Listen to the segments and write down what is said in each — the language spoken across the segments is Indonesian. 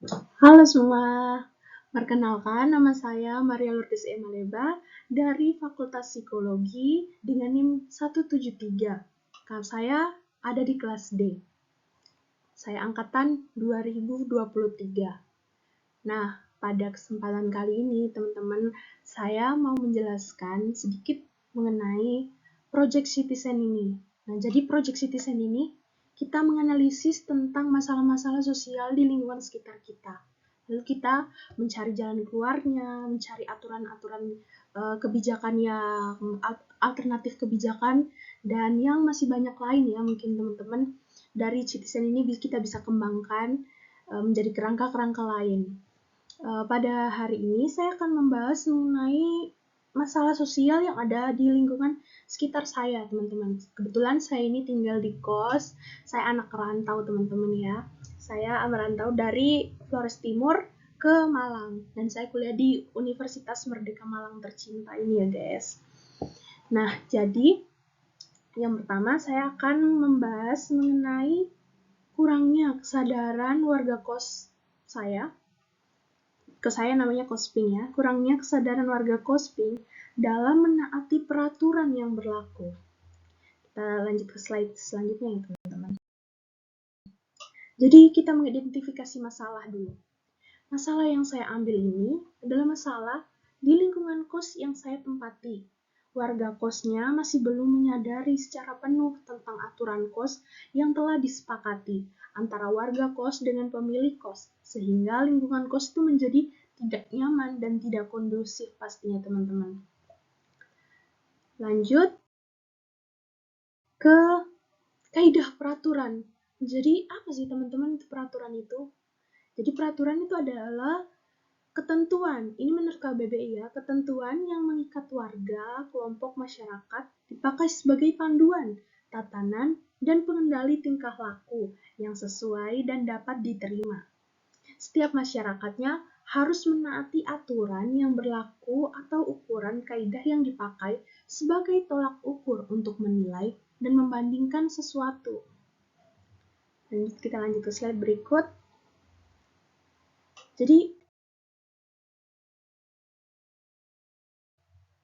Halo semua, perkenalkan nama saya Maria Lourdes Emaleba dari Fakultas Psikologi dengan NIM 173. Saya ada di kelas D. Saya angkatan 2023. Nah, pada kesempatan kali ini teman-teman, saya mau menjelaskan sedikit mengenai Project Citizen ini. Nah, jadi Project Citizen ini kita menganalisis tentang masalah-masalah sosial di lingkungan sekitar kita. Lalu kita mencari jalan keluarnya, mencari aturan-aturan kebijakan yang alternatif kebijakan, dan yang masih banyak lain ya mungkin teman-teman dari Citizen ini kita bisa kembangkan menjadi kerangka-kerangka lain. Pada hari ini saya akan membahas mengenai masalah sosial yang ada di lingkungan sekitar saya, teman-teman. Kebetulan saya ini tinggal di kos, saya anak rantau, teman-teman ya. Saya merantau dari Flores Timur ke Malang, dan saya kuliah di Universitas Merdeka Malang tercinta ini ya, guys. Nah, jadi yang pertama saya akan membahas mengenai kurangnya kesadaran warga kos saya namanya Kosping ya, kurangnya kesadaran warga Kosping dalam menaati peraturan yang berlaku. Kita lanjut ke slide selanjutnya ya teman-teman. Jadi kita mengidentifikasi masalah dulu. Masalah yang saya ambil ini adalah masalah di lingkungan kos yang saya tempati. Warga kosnya masih belum menyadari secara penuh tentang aturan kos yang telah disepakati antara warga kos dengan pemilik kos, sehingga lingkungan kos itu menjadi tidak nyaman dan tidak kondusif pastinya teman-teman. Lanjut ke kaidah peraturan. Jadi apa sih teman-teman peraturan itu? Jadi peraturan itu adalah ketentuan, ini menurut KBBI ya, ketentuan yang mengikat warga, kelompok masyarakat, dipakai sebagai panduan, tatanan, dan pengendali tingkah laku yang sesuai dan dapat diterima. Setiap masyarakatnya harus menaati aturan yang berlaku atau ukuran kaidah yang dipakai sebagai tolak ukur untuk menilai dan membandingkan sesuatu. Kita lanjut ke slide berikut. Jadi,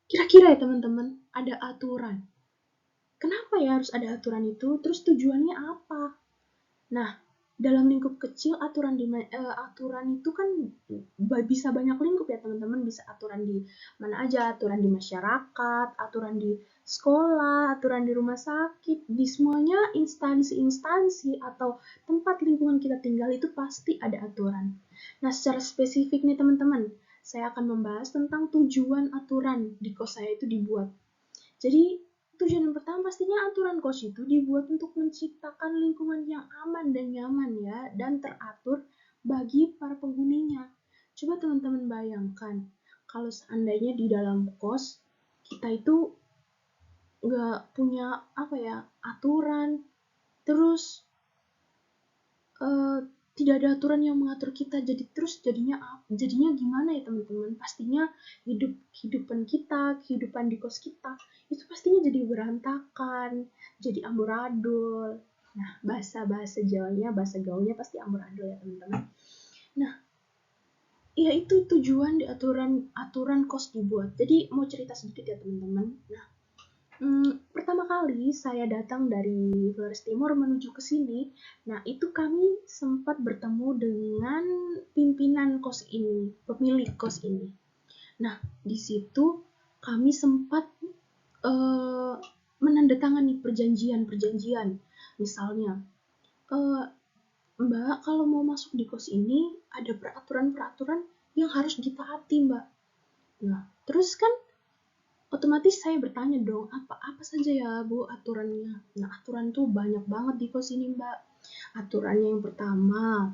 kira-kira ya teman-teman, ada aturan. Kenapa ya harus ada aturan itu? Terus tujuannya apa? Nah, dalam lingkup kecil aturan itu kan bisa banyak lingkup ya teman-teman, bisa aturan di mana aja, aturan di masyarakat, aturan di sekolah, aturan di rumah sakit, di semuanya instansi-instansi atau tempat lingkungan kita tinggal itu pasti ada aturan. Nah, secara spesifik nih teman-teman, saya akan membahas tentang tujuan aturan di kos saya itu dibuat. Jadi tujuan yang pertama pastinya aturan kos itu dibuat untuk menciptakan lingkungan yang aman dan nyaman ya, dan teratur bagi para penghuninya. Coba teman-teman bayangkan, kalau seandainya di dalam kos kita itu nggak punya aturan, terus tidak ada aturan yang mengatur kita, jadinya gimana ya teman-teman? Pastinya kehidupan di kos kita itu pastinya jadi berantakan, jadi amburadul. Nah, bahasa gaulnya pasti amburadul ya teman-teman. Nah, ya itu tujuan di aturan kos dibuat. Jadi mau cerita sedikit ya teman-teman. Nah, pertama kali saya datang dari Flores Timur menuju ke sini, nah itu kami sempat bertemu dengan pimpinan kos ini, pemilik kos ini. Nah, di situ kami sempat menandatangani perjanjian. Misalnya, Mbak, kalau mau masuk di kos ini ada peraturan-peraturan yang harus ditaati, Mbak. Nah, terus kan otomatis saya bertanya dong, apa saja ya Bu aturannya? Nah, aturan tuh banyak banget di kos ini Mbak. Aturannya yang pertama,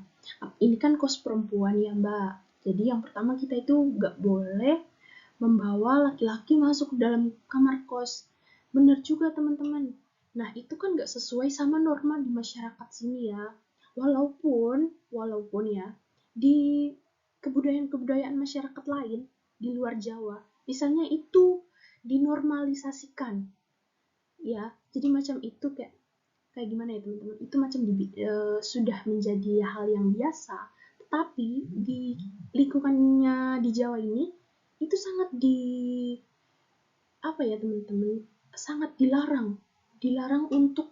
ini kan kos perempuan ya Mbak. Jadi yang pertama kita itu nggak boleh membawa laki-laki masuk ke dalam kamar kos. Bener juga teman-teman. Nah, itu kan nggak sesuai sama norma di masyarakat sini ya. Walaupun ya, di kebudayaan masyarakat lain di luar Jawa, misalnya itu dinormalisasikan ya, jadi macam itu kayak gimana ya teman-teman, itu macam sudah menjadi hal yang biasa, Tapi di lingkungannya di Jawa ini itu sangat teman-teman, sangat dilarang untuk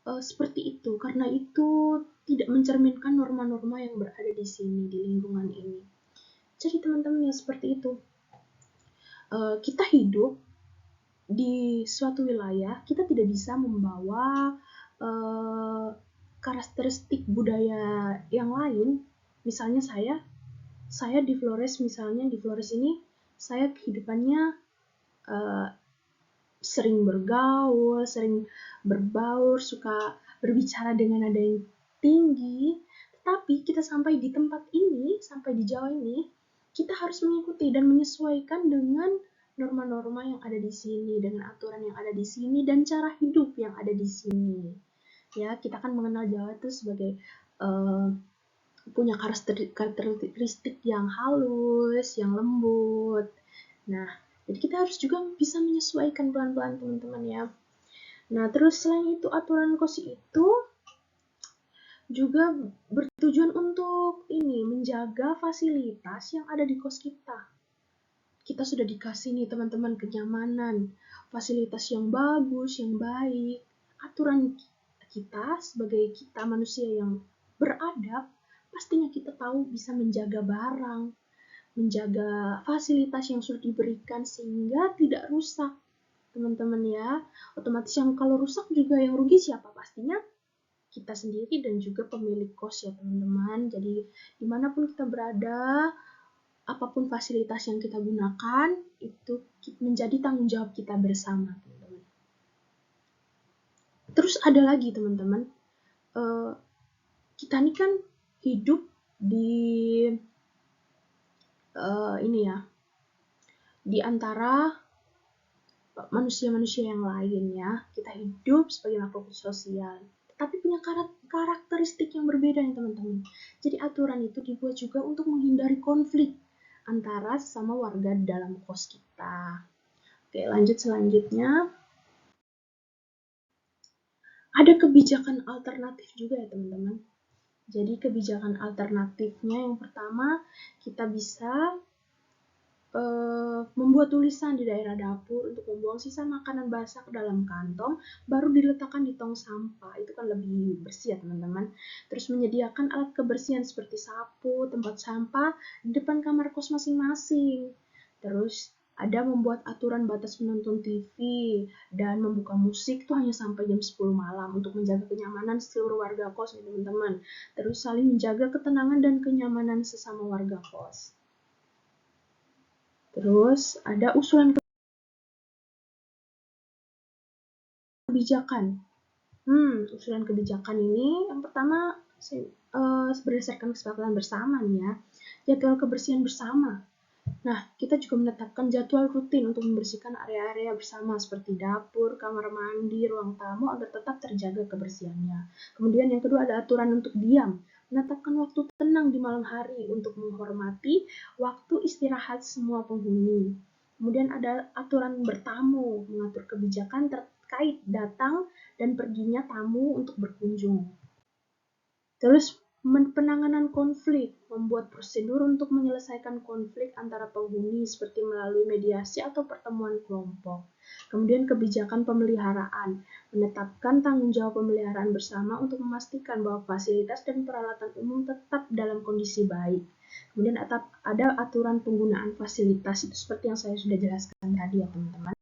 seperti itu, karena itu tidak mencerminkan norma-norma yang berada di sini, di lingkungan ini. Jadi teman-teman yang seperti itu, kita hidup di suatu wilayah, kita tidak bisa membawa karakteristik budaya yang lain. Misalnya saya di Flores, misalnya di Flores ini saya kehidupannya sering bergaul, sering berbaur, suka berbicara dengan nada yang tinggi. Tetapi kita sampai di tempat ini, sampai di Jawa ini, kita harus mengikuti dan menyesuaikan dengan norma-norma yang ada di sini, dengan aturan yang ada di sini, dan cara hidup yang ada di sini. Ya, kita kan mengenal Jawa itu sebagai punya karakteristik yang halus, yang lembut. Nah, jadi kita harus juga bisa menyesuaikan pelan-pelan teman-teman ya. Nah, terus selain itu aturan KOS itu juga bertujuan untuk menjaga fasilitas yang ada di kos kita. Kita sudah dikasih nih teman-teman kenyamanan, fasilitas yang bagus, yang baik. Aturan kita sebagai kita manusia yang beradab, pastinya kita tahu bisa menjaga barang, menjaga fasilitas yang sudah diberikan sehingga tidak rusak. Teman-teman ya, otomatis yang kalau rusak juga yang rugi siapa? Pastinya kita sendiri dan juga pemilik kos ya teman-teman. Jadi dimanapun kita berada, apapun fasilitas yang kita gunakan, itu menjadi tanggung jawab kita bersama teman-teman. Terus ada lagi teman-teman, kita ini kan hidup di di antara manusia-manusia yang lain ya. Kita hidup sebagai makhluk sosial, tapi punya karakteristik yang berbeda nih teman-teman. Jadi aturan itu dibuat juga untuk menghindari konflik antara sesama warga dalam kos kita. Oke, lanjut selanjutnya. Ada kebijakan alternatif juga ya teman-teman. Jadi kebijakan alternatifnya yang pertama, kita bisa membuat tulisan di daerah dapur untuk membuang sisa makanan basah ke dalam kantong, baru diletakkan di tong sampah. Itu kan lebih bersih ya teman-teman. Terus menyediakan alat kebersihan seperti sapu, tempat sampah di depan kamar kos masing-masing. Terus ada membuat aturan batas menonton TV dan membuka musik itu hanya sampai jam 10 malam untuk menjaga kenyamanan seluruh warga kos ya teman-teman. Terus saling menjaga ketenangan dan kenyamanan sesama warga kos. Terus ada usulan kebijakan. Usulan kebijakan ini yang pertama berdasarkan kesepakatan bersama nih ya, jadwal kebersihan bersama. Nah, kita juga menetapkan jadwal rutin untuk membersihkan area-area bersama seperti dapur, kamar mandi, ruang tamu agar tetap terjaga kebersihannya. Kemudian yang kedua ada aturan untuk diam. Menetapkan waktu tenang di malam hari untuk menghormati waktu istirahat semua penghuni. Kemudian ada aturan bertamu, mengatur kebijakan terkait datang dan perginya tamu untuk berkunjung. Terus penanganan konflik, membuat prosedur untuk menyelesaikan konflik antara penghuni seperti melalui mediasi atau pertemuan kelompok. Kemudian kebijakan pemeliharaan, menetapkan tanggung jawab pemeliharaan bersama untuk memastikan bahwa fasilitas dan peralatan umum tetap dalam kondisi baik. Kemudian ada aturan penggunaan fasilitas, itu seperti yang saya sudah jelaskan tadi ya teman-teman.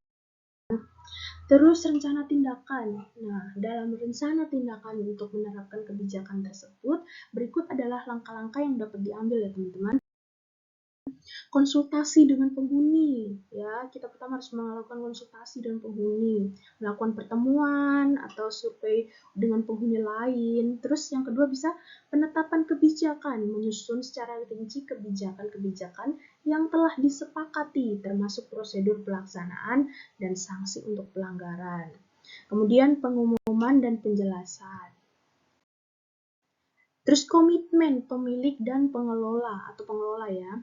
Terus rencana tindakan. Nah, dalam rencana tindakan untuk menerapkan kebijakan tersebut, berikut adalah langkah-langkah yang dapat diambil ya teman-teman. Konsultasi dengan penghuni, ya kita pertama harus melakukan konsultasi dengan penghuni, melakukan pertemuan atau survei dengan penghuni lain. Terus yang kedua bisa penetapan kebijakan, menyusun secara rinci kebijakan-kebijakan yang telah disepakati, termasuk prosedur pelaksanaan dan sanksi untuk pelanggaran. Kemudian pengumuman dan penjelasan. Terus komitmen pemilik dan pengelola ya.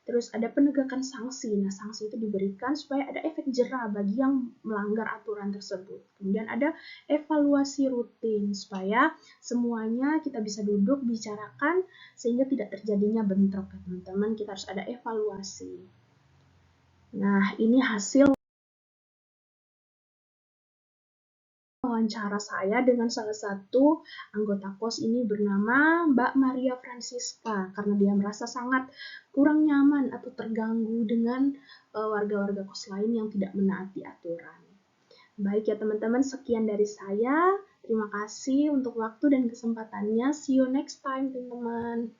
Terus ada penegakan sanksi. Nah, sanksi itu diberikan supaya ada efek jera bagi yang melanggar aturan tersebut. Kemudian ada evaluasi rutin supaya semuanya kita bisa duduk bicarakan sehingga tidak terjadinya bentrok ya teman-teman. Kita harus ada evaluasi. Nah, ini hasil wawancara saya dengan salah satu anggota kos ini bernama Mbak Maria Francisca karena dia merasa sangat kurang nyaman atau terganggu dengan warga-warga kos lain yang tidak menaati aturan. Baik ya teman-teman, sekian dari saya. Terima kasih untuk waktu dan kesempatannya. See you next time teman-teman.